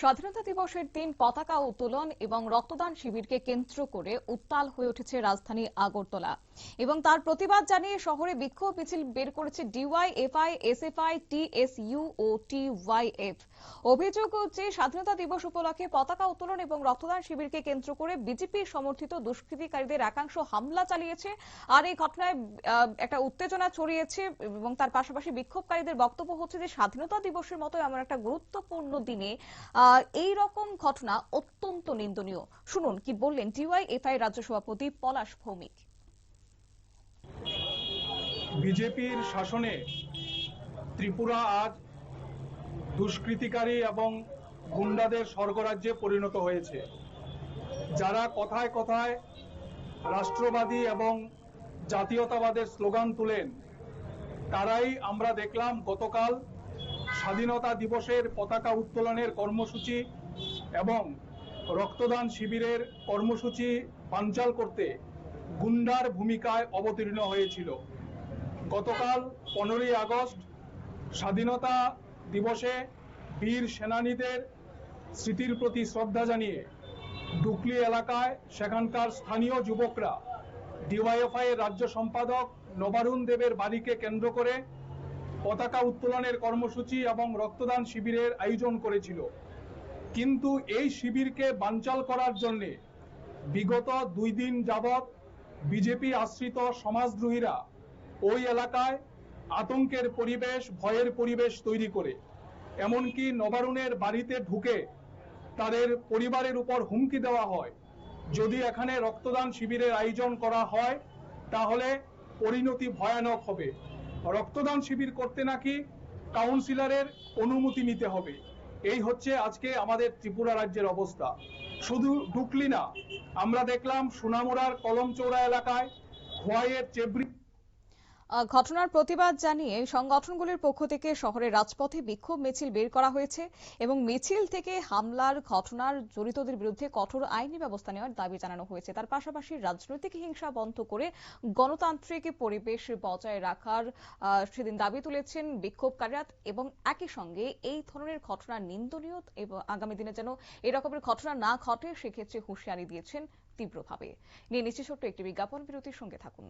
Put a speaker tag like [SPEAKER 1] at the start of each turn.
[SPEAKER 1] স্বাধীনতা দিবসের দিন পতাকা উত্তোলন এবং রক্তদান শিবিরকে কেন্দ্র করে উত্তাল হয়ে উঠেছে রাজধানী আগরতলা এবং তার প্রতিবাদ জানিয়ে শহরে বিক্ষোভ মিছিল বের করেছে ডিওয়াইএফআই, এসএফআই, টিএসইউ ও টিওয়াইএফ। অভিযোগ হচ্ছে স্বাধীনতা দিবস উপলক্ষে পতাকা উত্তোলন এবং রক্তদান শিবিরকে কেন্দ্র করে বিজেপি সমর্থিত দুষ্কৃতিকারীদের একাংশ হামলা চালিয়েছে। আর এই ঘটনায় একটা উত্তেজনা ছড়িয়েছে এবং তার পাশাপাশি বিক্ষোভকারীদের বক্তব্য হচ্ছে যে স্বাধীনতা দিবসের মতো এমন একটা গুরুত্বপূর্ণ দিনে এই রকম ঘটনা অত্যন্ত নিন্দনীয়। শুনুন কি বললেন ডিওয়াইএফআই রাজ্য সভাপতি পলাশ ভৌমিক।
[SPEAKER 2] বিজেপির শাসনে ত্রিপুরা আজ দুষ্কৃতিকারী এবং গুন্ডাদের স্বর্গরাজ্যে পরিণত হয়েছে। যারা কথায় কথায় রাষ্ট্রবাদী এবং জাতীয়তাবাদের স্লোগান তুলেন, তারাই আমরা দেখলাম গতকাল স্বাধীনতা দিবসের পতাকা উত্তোলনের কর্মসূচি এবং রক্তদান শিবিরের কর্মসূচি বানচাল করতে গুন্ডার ভূমিকায় অবতীর্ণ হয়েছিল। গতকাল 15ই আগস্ট স্বাধীনতা দিবসে বীর সেনানীদের স্মৃতির প্রতি শ্রদ্ধা জানিয়ে ডুকলি এলাকায় সেখানকার স্থানীয় যুবকরা ডিওয়াইএফআই এর রাজ্য সম্পাদক নবারুণ দেবের বাড়িকে কেন্দ্র করে পতাকা উত্তোলনের কর্মসূচি এবং রক্তদান শিবিরের আয়োজন করেছিল। কিন্তু এই শিবিরকে বানচাল করার জন্য বিগত 2 দিন যাবৎ বিজেপি আশ্রিত সমাজদ্রোহীরা ওই এলাকায় আতঙ্কের পরিবেশ, ভয়ের পরিবেশ তৈরি করে এমনকি নবারুণের বাড়িতে ঢুকে তাদের পরিবারের উপর হুমকি দেওয়া হয়, যদি এখানে রক্তদান শিবিরের আয়োজন করা হয় তাহলে পরিণতি ভয়ানক হবে। রক্তদান শিবির করতে নাকি কাউন্সিলরের অনুমতি নিতে হবে। এই হচ্ছে আজকে আমাদের ত্রিপুরা রাজ্যের অবস্থা। শুধু ডুকলি না, আমরা দেখলাম সোনামুড়ার কলমচৌড়া এলাকায় খোয়াইয়ের চেবরি।
[SPEAKER 1] ঘটনার প্রতিবাদ জানিয়ে সংগঠনগুলির পক্ষ থেকে শহরের রাজপথে বিক্ষোভ মিছিল বের করা হয়েছে এবং মিছিল থেকে হামলার ঘটনার জড়িতদের বিরুদ্ধে কঠোর আইনি ব্যবস্থা নেওয়ার দাবি জানানো হয়েছে। তার পাশাপাশি রাজনৈতিক হিংসা বন্ধ করে গণতান্ত্রিক পরিবেশ বজায় রাখার সেদিন দাবি তুলেছেন বিক্ষোভকারীরা এবং একই সঙ্গে এই ধরনের ঘটনা নিন্দনীয় এবং আগামী দিনে যেন এই রকমের ঘটনা না ঘটে সেক্ষেত্রে হুঁশিয়ারি দিয়েছেন তীব্রভাবে। নিয়ে নিচ্ছে ছোট্ট একটি বিজ্ঞাপন বিরতির সঙ্গে থাকুন।